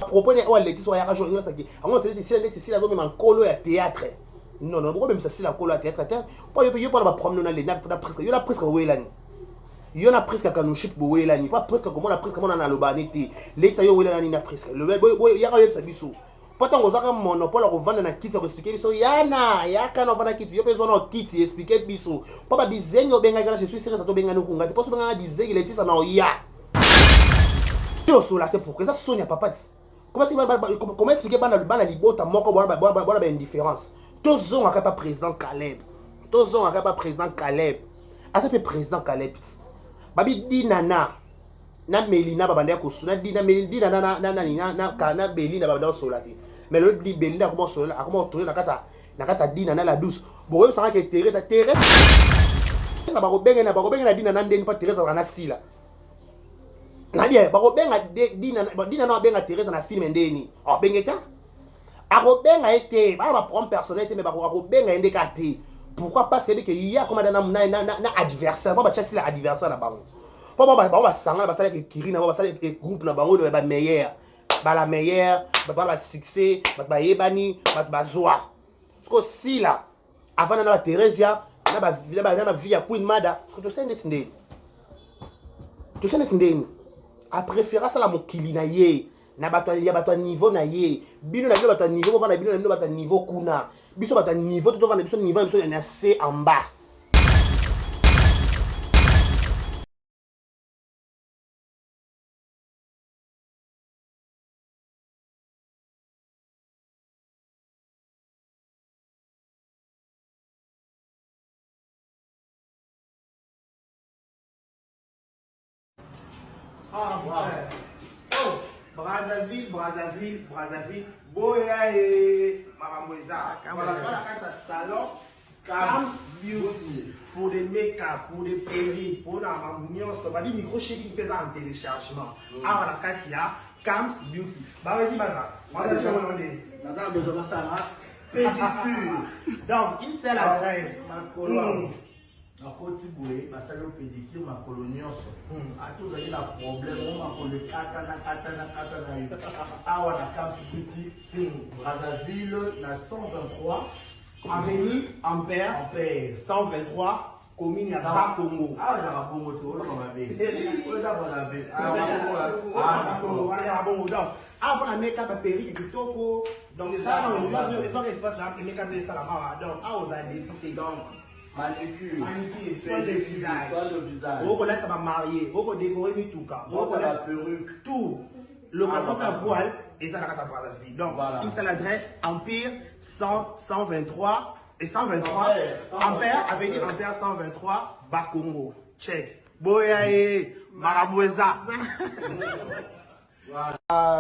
propos ne o Laetitia wa ya jour ngasa ki ango c'est la même en colo ya théâtre non pourquoi même ça c'est la colo ya théâtre pas yo pas la promener na les na presque yo la presque welani yo na presque kanuship bo welani pas presque comment na presque mona na lobanité Laetitia yo welani na presque le ya ka yebisa biso Pourtant, on a un monopole à revendre dans kit, à expliquer biso. Yana, yaka na vendre kit. Yo besoin de kit, expliquer biso. Papa bizengi yo benga je suis sûr que ça to benga no kunga. Parce que benga dizengi les tisa na ya. Yo so la tête pour que ça sonia papa. Comment expliquer bana libota moko bona ba indifférence. Tozon aka pas président Caleb. Tozon aka pas président Caleb. Asa pe président Caleb. Babi di nana. Na Melina babanda ko suna di na Melina na Belina babanda solate. Mais le dit Belinda comment sola comment tourner na kata dina na la douce bon ça que Thérèse ça ba robenga na dina na ndeni pas Thérèse na sila na bien ba robenga dina na benga Thérèse na film ndeni o bengeta a robenga été ba prendre personnalité mais ba robenga ndekate pourquoi parce que dit que il y a comme na adversaire ba chasser l'adversaire na bango ba sanga ba sala que Kirina ba sala que groupe na bango de ba meilleur ba la meilleure ba succès ba yebani ba zoa parce que si là avant na Theresia na vie ya Queen Mada parce que tu sais ndeni a préféré ça la mokili na ye na bato ya bato niveau na ye bino na bato niveau ba na bino na bato niveau kuna biso bato niveau to va na biso niveau biso na C en bas. Ah, wow. Oh, Brazzaville, Boya et Maramoueza. Voilà, dans un salon, Cam's Beauty, pour des make-up, pour des perruques, pour la mamounion, ça va dire micro chez qui pèse en téléchargement. Ah, voilà, Katia, Cam's Beauty. Bah, vas-y, Maza. On va te demander. Maza, besoin de ça, pédicure. Donc, une seule adresse. Na koti boye basali o pédicure makolo nyonso atozali na problème o makolo kata na yo awa na Cam's Beauty Brazzaville na 123 avenue Ampère 123 commune ya Bakongo. Ah ya Bakongo to olo mabe o za Brazzaville Bakongo donc avant la make-up à perruque kitoko donc ça on va espace là make-up de salama donc a aux a décidé donc manicure, soin de visage. Vous connaissez ça va marier, vous décorer mi tout cas, vous connaissez la perruque, tout. Location à voile et ça n'a pas à vie. Donc une seule adresse Empire 123 et 123 Ampère avenue Ampère 123 Bakongo. Check. Boyae Maraboueza.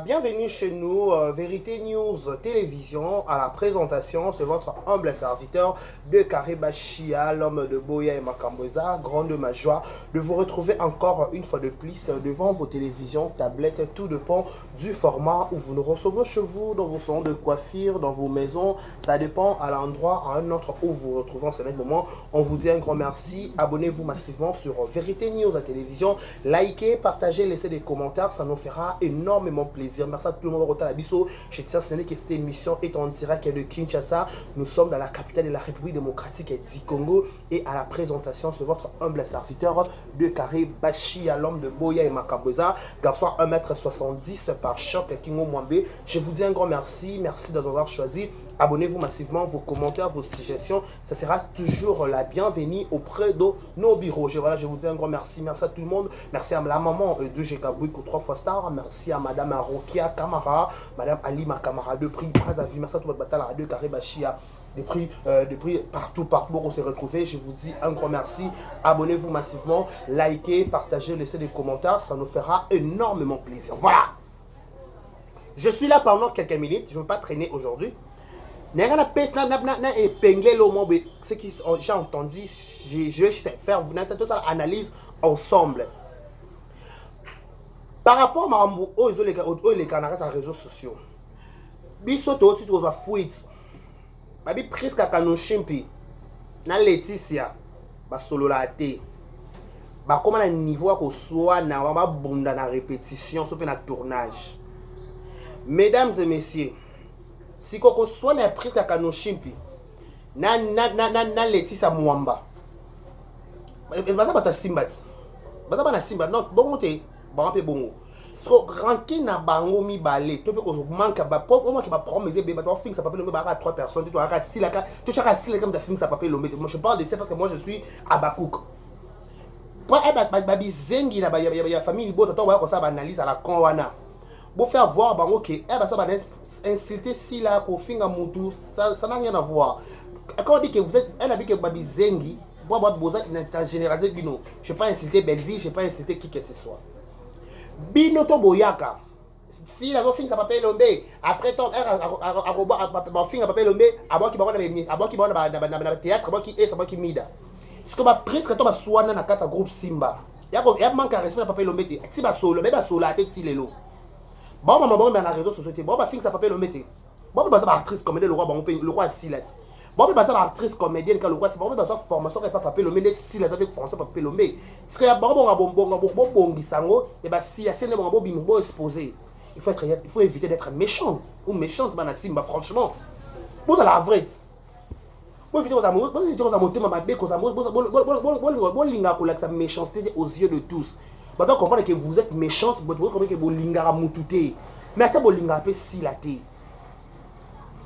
Bienvenue chez nous, Vérité News Télévision. À la présentation, c'est votre humble serviteur de Karibachia, l'homme de Boya et Makamboueza. Grande ma joie de vous retrouver encore une fois de plus devant vos télévisions, tablettes. Tout dépend du format où vous nous recevez chez vous, dans vos salons de coiffure, dans vos maisons. Ça dépend à l'endroit, à un autre où vous vous retrouvez en ce moment. On vous dit un grand merci. Abonnez-vous massivement sur Vérité News à télévision. Likez, partagez, laissez des commentaires. Ça nous fera énormément plaisir. Merci à tout le monde au Talabiso. Je tiens à signaler que cette émission est en direct de Kinshasa. Nous sommes dans la capitale de la République démocratique du Congo. Et à la présentation, c'est votre humble serviteur de Karibachia, à l'homme de Boya et Makamboueza. Garçon 1m70 par choc Kingo Mwambe. Je vous dis un grand merci. Merci d'avoir choisi. Abonnez-vous massivement, vos commentaires, vos suggestions. Ça sera toujours la bienvenue auprès de nos bureaux. Je vous dis un grand merci. Merci à tout le monde. Merci à la maman de Gekabouiko 3 fois star. Merci à madame Arokia Kamara, madame Alima Kamara de prix Brazzaville. Merci à tout le monde de Karibachia. Des prix partout où on s'est retrouvé. Je vous dis un grand merci. Abonnez-vous massivement, likez, partagez, laissez des commentaires. Ça nous fera énormément plaisir. Voilà. Je suis là pendant quelques minutes. Je ne veux pas traîner aujourd'hui. Ce qui j'ai entendu, je vais faire vous toute ça analyse ensemble. Par rapport aux réseaux sociaux, bisoto tu trouves fuite. Babi presque à Kanoshimpi, na Laetitia, ba solo la té. Ba comment un niveau à soit na ba bunda na répétition, sauf na tournage. Mesdames et messieurs, si koko soit na prise kaka no chimpi na letisa mwamba baza bata simbati baza bana simba non bongo te ba pe bongo so ranké na bango mi balé to pe ko manque ba po moi qui va promettre be ba to fixe ça papier le ba 3 personnes tu as 6 là tu as 6 comme ça fixe ça papier le mettre moi je parle de ça parce que moi je suis à Bakouk pour ba bizengi na ba ya famille bota to ba ko ça ba analyse à la con wana pour faire voir bango que ba ça ba insulter si là ko finga mutu ça n'a rien à voir quand on dit que vous êtes elle a dit que ba bizengi moi besoin de généraliser bino je vais pas insulter Belleville je vais pas insulter qui que ce soit bino to boyaka si la fin ça papier lombe après ton a fin papier lombe abo ki ba na théâtre abo ki esa abo ki mida ce que ba presque to ba swana na kata groupe Simba ya manque respect na papier lombe te si ba solo la tête si lelo bon maman bon na réseaux sociaux bon ba fin ça papier lombe te bon ba ça ba actrice comédienne le roi bon le roi silat bon ba ça ba actrice comédienne quand le roi c'est bon ba ça formation pas papier lombe silat avec formation papier lombe ce que ya bon bongisango et ba si ya sene bon bim bon exposé il faut éviter d'être méchant ou méchante bana Simba franchement pour dans la vraie bon éviter aux amours ma bé aux amours bon linga ko la sa méchanceté aux yeux de tous ba doit comprendre que vous êtes méchante vous comprenez que bon linga mutute mais attends bon linga pe silaté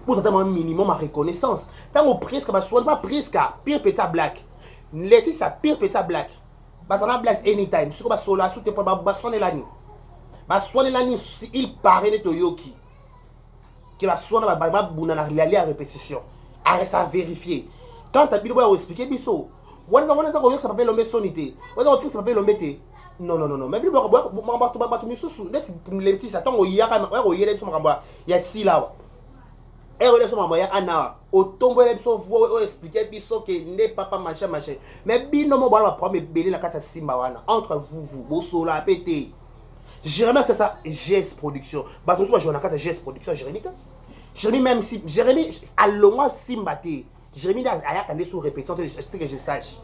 pour attendre un minimum à reconnaissance tant au presque ba soit pas presque pire petit black l'été ça pire petit black ba ça na black anytime ce que ba sola sous te ba sonner la nuit ba sonner la nuit il paraît ne toyoki que ba sonner ba buna na aller à répétition arrête à vérifier quand tu as expliquer biso on ça ko ça papier lombe sonité on ça fixe papier lombe te non mais biso ba misusu l'été ça tongo yaka o yele so makamba ya si là et on laisse mon moyen ana au tombeau les biso vo expliquer biso que ne papa machin mais bino mo ba premier belé la kata Simba wana entre vous bosola pété Jérémy c'est ça GS production ba tout so jona kata GS production Jérémy même si Jérémy allonga Simba te Jérémy aya kande sous répétition c'est que je sache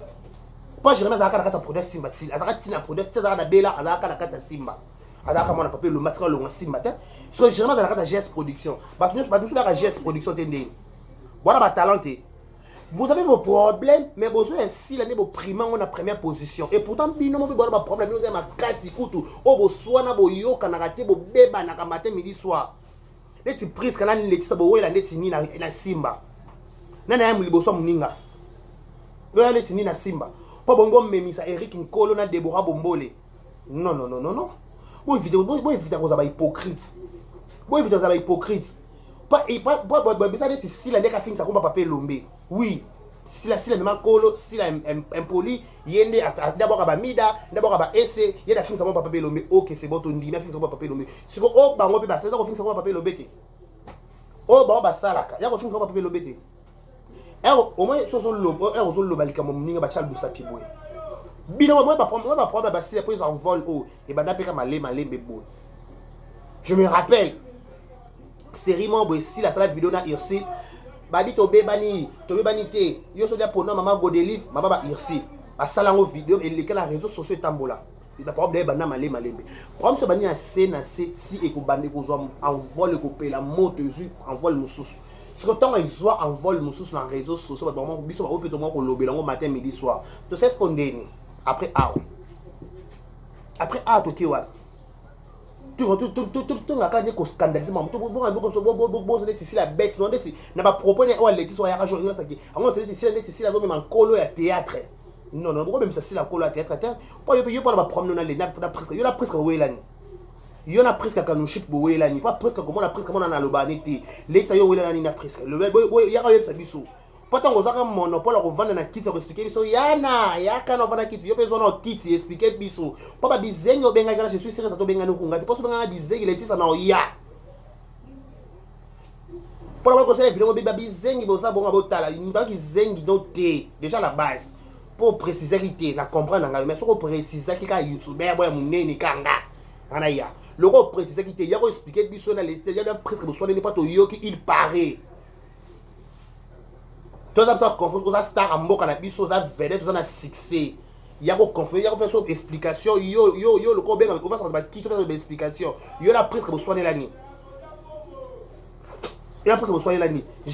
pas Jérémy za kata production Simba til azaka tina production za na bela azaka kata Simba azaka mona papier le matériel longa Simba te so Jérémy za kata GS production ba tout so la GS production te ndé voilà ba talenté vous avez vos problèmes mais besoin si l'année vos primants on a première position et pourtant bino mo ba problème vous avez ma kasi kutu o bo swana bo yoka na raté bo beba na matin midi soir les prises kana les ça bo wela ndeti ni na Simba nana ya muliboso muninga wela ndeti ni na Simba po bongo memisa Eric Nkolo na Deborah Bombole non bon éviter vous avez hypocrite bon éviter vous avez hypocrite pas ça ndeti si la ndeka fin ça komba papier lombe oui si la même Nkolo si la impoli yende d'abord ba mida d'abord ba ese yenda fin ça komba papier lombe OK c'est bon ton dit na fin ça komba papier lombe si ko o bango pe ba ça ko fin ça komba papier lombe te o ba ba salaka ya ko fin ça komba papier lombe te au moins so lobo zo lobalika mo mninga ba chal busapi boy bino moi ba prendre ba si après ils envolent oh et ba napeka malembe bon je me rappelle série membre si la salle vidéo na Irsil babi to bebani te yo so dia pona maman Godelive maman ba Irsil ba salango vidéo et les la réseaux sociaux tambola il ba problème ba na malembe problème so bani na scène si et ko bande ko zo envol ko pe la moto zu envol mususu ce que tant ils soient envol mususu na réseaux sociaux ba moment biso ba opeto mo ko lobela ngo matin midi soir to c'est ce qu'on dit après to kiwa tu nga ka ko scandaliser maman to bon c'est la bête non ndeti na ba proposer o leti so ya ka journée ça qui on c'est la même en colo ya théâtre non pourquoi même ça c'est la colo ya théâtre pas yo pas ba promener na les na presque yo la presque welani yo na presque ka no ship bo welani pas presque comme on a presque on na lobani te leti ça yo welani na presque le ya ka yo ça biso pas tant ozaka monopole ko vendre na kit ko expliquer biso yana ya kana vendre kit yo besoin na kit expliquer biso pas ba bizengi obenga kana je suis sérieux ça to benga no kunga pas so benga bizengi leti ça na ya pour la conseiller vidéo ba bizengi bo ça bon abotala muta ki zengi doté déjà la base pour préciser qui na comprendre nga mais soko préciser ki ka youtuber boya munene kanga ana ya loko préciser ki ya ko expliquer biso na leti ya presque bo soné pas to yoki il paraît tous ça confondre aux star amboka na biso za vedette za na succès ya ko confondre ya ko faire explication yo le ko benga ko va ça ba kito ba explication yo la presque bo soigner la ni Et après, ça vous soyez là,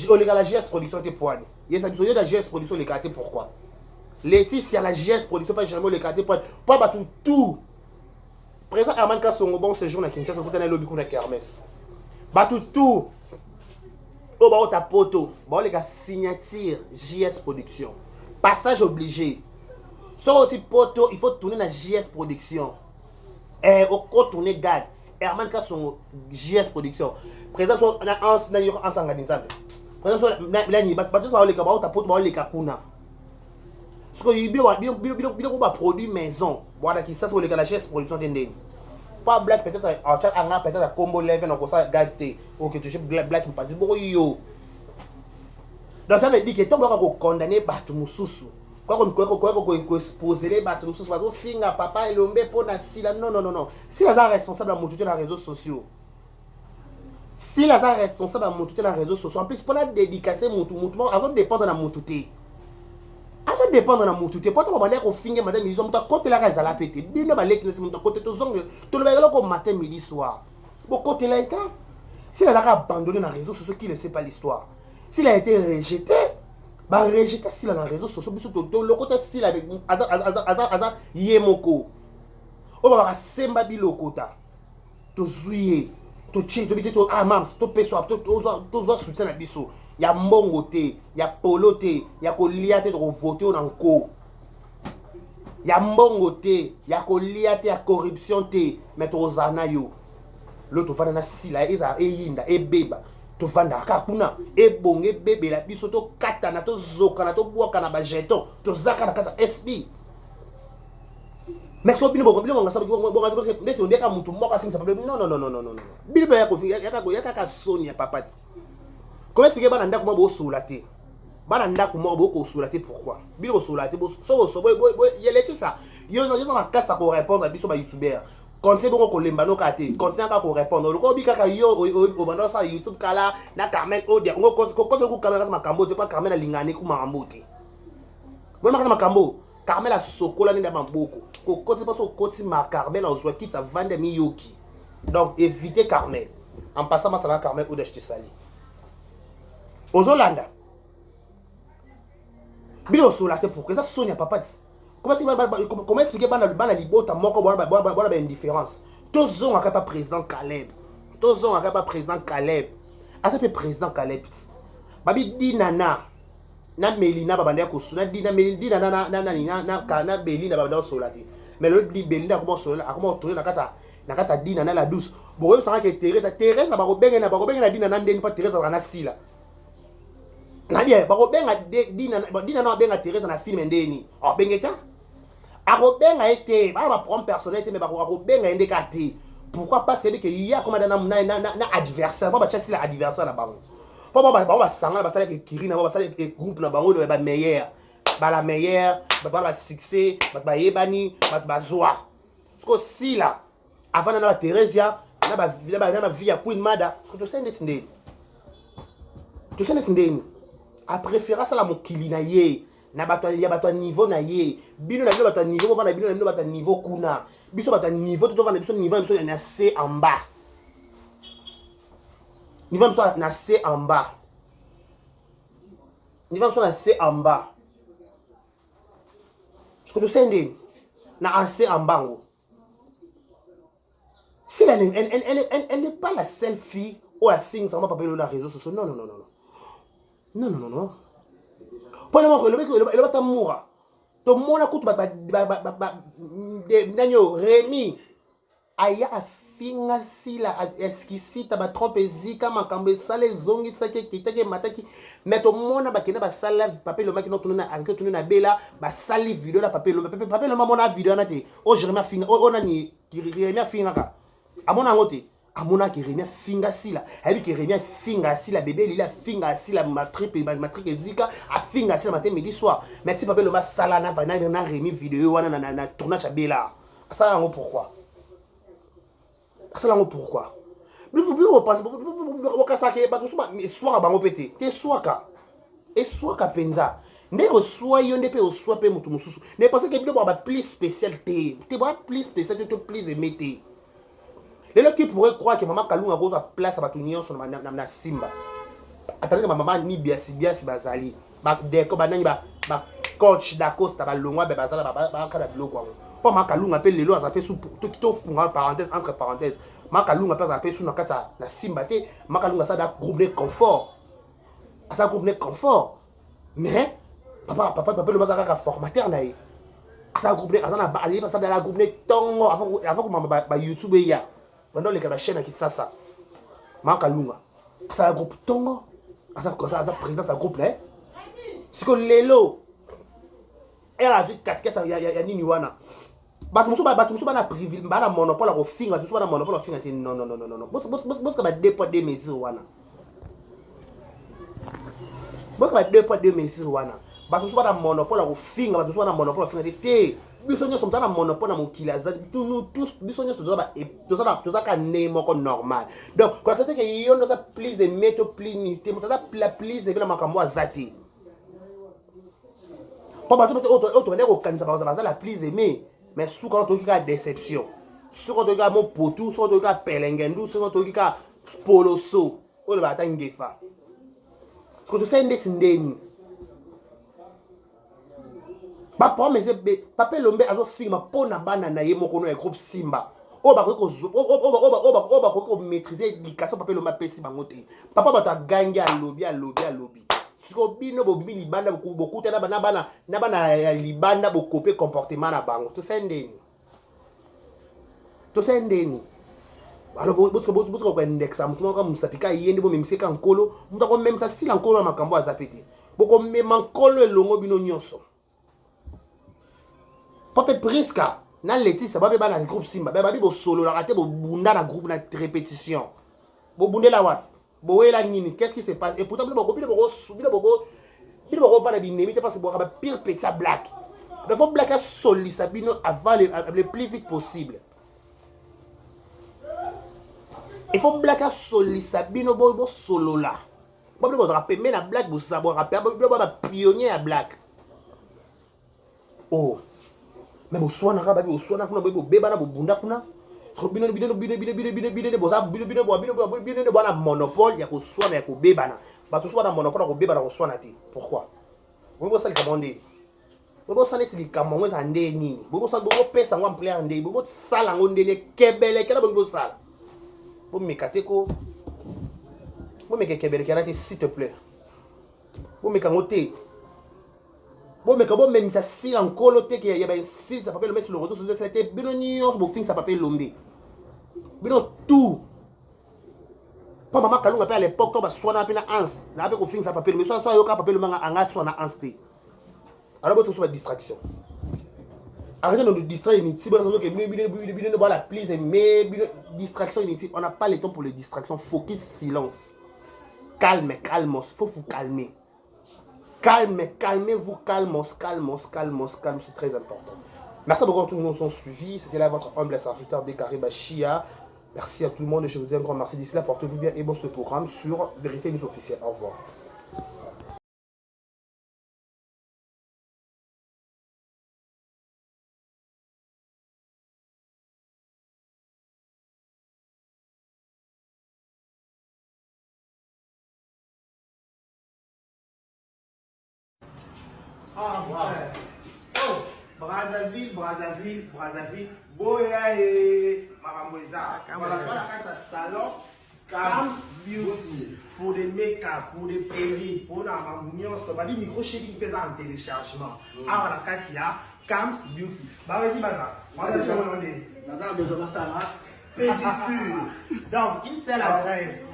on est à la GS Production, t'es poigne. Il y a la GS Production, les cartes, pourquoi? Laetitia, la GS Production, pas jamais les cartes, pas battre tout. Président Herman Kassongo, bon séjour à Kinshasa, vous avez lobby pour la Kermesse. Battre tout. Oh, bah, ta poto. Bon, les gars, signature JS Production. Passage obligé. Sur le poto, il faut tourner la JS Production. Et au côté tourner GAD. Herman Kassongo, JS Production. Président, on a un s'organisable. Président, on a un bateau, ça va les cabaret, ta poto, on va les kakuna. Parce que il y a un produit maison. Voilà qui ça, c'est la JS Production d'Indien. Pas black peut-être peut-être à combo level on ça gâté OK tu sais black me pas dit bon yo donc ça veut dire que tant qu'on condamner bato mususu quoi qu'on exposer les bato mususu bato finga papa elombe pour na sila non si la responsable de monter dans les réseaux sociaux si la responsable de monter dans les réseaux sociaux en plus pour la dédicacer mutu avant de dépendre de la mututé ça dépend de la moutouté. Pourquoi on va aller au finger madame ils ont côté la raison la pété. Bien ba lek na côté to zong to le ba ko matin midi soir. Bon côté là état. S'il a abandonné dans les réseaux sociaux qui ne sait pas l'histoire. S'il a été rejeté, bah rejeté s'il a dans les réseaux sociaux biso to le côté s'il avec azar yemoko. On va semba bilokota. To zuye, to chi to bité to mams, to peso to soutien na biso. Il y a mbongo te, il y a polo te, il y a kolia te de voter en enco. Il y a mbongo te, il y a kolia te, il y a corruption te, mais to zana yo. L'autre va na sila eza eyinda ebeba. To vanda kakuna ebonge bebe la biso to katana to zokana to bwakana ba jeton, to zakana kata SB. Mais ce que bino bonga sabu bonga ko ndesi ondeka mutu moka singa problème non. Bino ba ya ka Sonia papati. Comment expliquer bana ndako mo solate bana ndako mo bo solate pourquoi bino solate so yeleti ça yo na kasa ko répondre à biso ba youtubeur conseil bongo ko lemba no kate conseil ka ko répondre ko bi kaka yo o banda sa youtube kala na Carmen odia ngo ko kamera sa makambo te pas Carmen alingane ku makambo te bon makambo Carmen la sokola ni ndaba mboko ko kote pas so koti ma Carmen en zwa kit sa vande mi yoki donc évitez Carmen en passant ma sala Carmen odia je te sali Ozolanda. Bilo solate pourquoi ça Sonia papa. Comment expliquer bana libota moko bona indifférence. Tozon akapa président Caleb. Tozon akapa président Caleb. Asa pe président Caleb. Babi dinana na Melina babanda ko suna dina Melina na Belina babanda solate. Mais le di Belina comment solate comment tourner na kata dina na la douce. Bon ça que Teresa ba ko benga na dina na ndeni pas Teresa na sila. Na bien, ba ko benga dina na benga Teresa na film ndeni. Oh bengeta. A ko benga été, ba prendre personnalité mais ba ko benga ndeka té. Pourquoi parce que il y a comme na adversaire, ba chasser l'adversaire na bango. Ba sanga ba sala ke kirina ba sala ke groupe na bango ba meilleur. Ba la meilleure, ba succès, ba yebani, ba zoa. Parce que si là avant na Teresa na ba vie ya Queen Mada, parce que tu sais ndeni. Tu sais ndeni. A préféré ça la mokili na ye na bato ya bato niveau na ye bino na bato niveau ba na bino na bato niveau kuna biso bato niveau to va na biso niveau na C en bas niveau na C en bas niveau na C en bas ce que tu sais ndeni na C en bas ngo si elle n'est pas la seule fille ou a thing ça m'a pas parlé dans les réseaux sociaux non. Pour le moment, il va t'amour. Tout le monde a coûté Rémi. Aya a finga sila esquissi taba trompe zika makambe sale zongi sake kitake mataki. Mais tout le monde a bakina ba sala papier le maki no tununa avec tununa bela ba sali vidéo na papier le maman na vidéo na te. Oh Jérémie finga oh nani Jérémie finga ka. Amona ngote. Amona ki remia finga sila habi ki remia finga sila bébé lila finga sila matripe zika a finga sila matin midi soir mais ti papel ma sala na remi vidéo wana na tournage bela ça ngo pourquoi vous pensez vous kasake ba tout soir bango pété te soaka et soaka penza ndeko soa yo ndepe o soa pe mutu mususu ne pensez que bino ba plus spécial te ba plus spécial te plus aimer. Les gens qui pourraient croire que Maman Kalunga a place à Batunion sur na Simba. attendez ma maman ni biasi bazali ba deko banani ba coach d'Acosta ba longwa be bazala ba kala biloko wango po makalunga pe lelo azape sous to funga parenthèse entre parenthèses makalunga pe azape sous na kata na simba te makalunga ça da groupe de confort ça groupe de confort mais papa le mazaka ka formateur na ye ça groupe de azana ba ali ça dans la groupe de tongo avant que mama ba YouTube ya pendant les chaîne qui ça makalunga ça groupe tongo ça président ça groupe là c'est que lelo elle a vu casquette ya nini wana bato musu bana privilège bana monopole ko finga bato musu bana monopole ko finga te non bos ka ba deux poids deux mesures wana bos ka ba deux poids deux mesures wana bato musu bana monopole ko finga bato musu bana monopole ko finga te biso nyonso mutana monopole na mokili azali nous tous biso nyonso toza ka ne moko normal donc quand c'est que yo ndoza plus aimer to plus unité mutata plus aimer na makambo azati pas bato auto bande ko kanisa baza la plus aimer mais sous quand toki ka déception sous quand toki ka mon potou sous toki ka pelengendu sous quand toki ka poloso o le bata ngefa ce que tu sais ndeti ndeni ba promesse be papa lombe azo filma pona bana na ye moko no ya groupe Simba o ba ko maîtriser l'éducation papa lombe pesi bango te papa ba ta ganga alobi siko bino bo bimi libanda beaucoup na bana libanda bo copier comportement na bango to sendeni alors botsko ko indexa mutuma ka musapika yende bo memseka nkolo mutako même ça style nkolo na makambo azapeti boko même nkolo elongo bino nyonso papa Priska na Laetitia babe bana groupe Simba babi bo solo la raté bo bunda na groupe na répétition bo bundela wat bo wela nini qu'est-ce qui se passe et pourtant bo copine bo va na binemi parce que bo ba pire petit black il faut black à soli sabino avant le plus vite possible il faut black à soli sabino bo solo là bo rapper mais na black bo savoir rapper bo ba pionnier à black oh mais bo swana ka babi bo swana kuna bo beba na bo bunda kuna so bino boza bino bona monopole ya ko swana ya ko beba na ba to swana monopole ko beba na ko swana te pourquoi bo sali kamande bo sali ti likambo za nde nini bo sali bo pesa ngwa player nde bo sala ngondele kebele kala bo sala bo mekate ko bo meke kebele kana te s'il te plaît bo meka ngote bon mais comment même ça si encore que il y a si ça papier le mettre sur le réseau social c'était bino nyos bo fin ça papier lombe bino tout pas maman kalunga pe à l'époque to ba swana pe na ans na pe ko fin ça papier mais soit yo ka papier le manga anga swana ans te alors bo to so distraction arrêtez de nous distraire inutile parce que bino ba la please mais distraction inutile on n'a pas le temps pour les distractions focus silence calmos faut vous calmer. Calmez-vous, calmos, c'est très important. Merci beaucoup à tous nous ont suivis. C'était là votre humble serviteur Décaré Bachia. Merci à tout le monde et je vous dis un grand merci. D'ici là, portez-vous bien et bon ce programme sur Vérité News Officielle. Au revoir. Ah, wow. Oh, Brazzaville, Boya et Maramoueza. Voilà, dans un salon, Cam's Beauty, pour des make-up, pour des perruques, pour la mamounion, ça va dire micro-shading pesant en téléchargement. Ah, voilà, Katia, Cam's Beauty. Bah, vas-y, Baza. On va te demander. Baza, besoin de ça, pédicure. Donc, une seule adresse.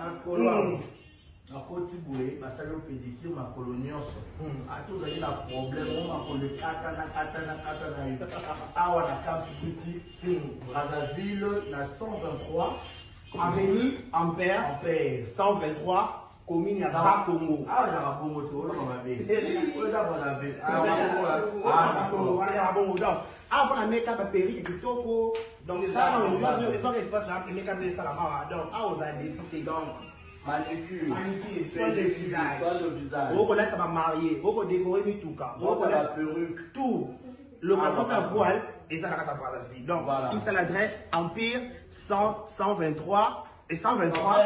Na Côte Boué, ma salle pédicure, ma colonie. A tous les problèmes, on m'a collé katana. Ah, on a Cam's Beauty, Brazzaville, na 123. Avenue Ampère 123, commune à Bakongo. Ah, il y a un bon moto, on va bien. Ah, on a make-up à Péri et Kitoko. Donc, ça, on a un espace là, make-up de Salamara. Donc, ah, on a décidé donc. Manicure, soin de visage. On connaît ça va marier, on peut décorer mi tout cas. On connaît la perruque, tout. Location à voile et ça n'a pas de vie. Donc, une seule adresse, Empire 123, Et 123,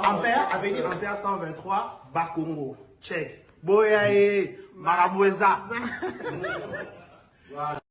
Ampère avait dit Ampère 123, Bakongo. Check. Boyae, Maraboueza.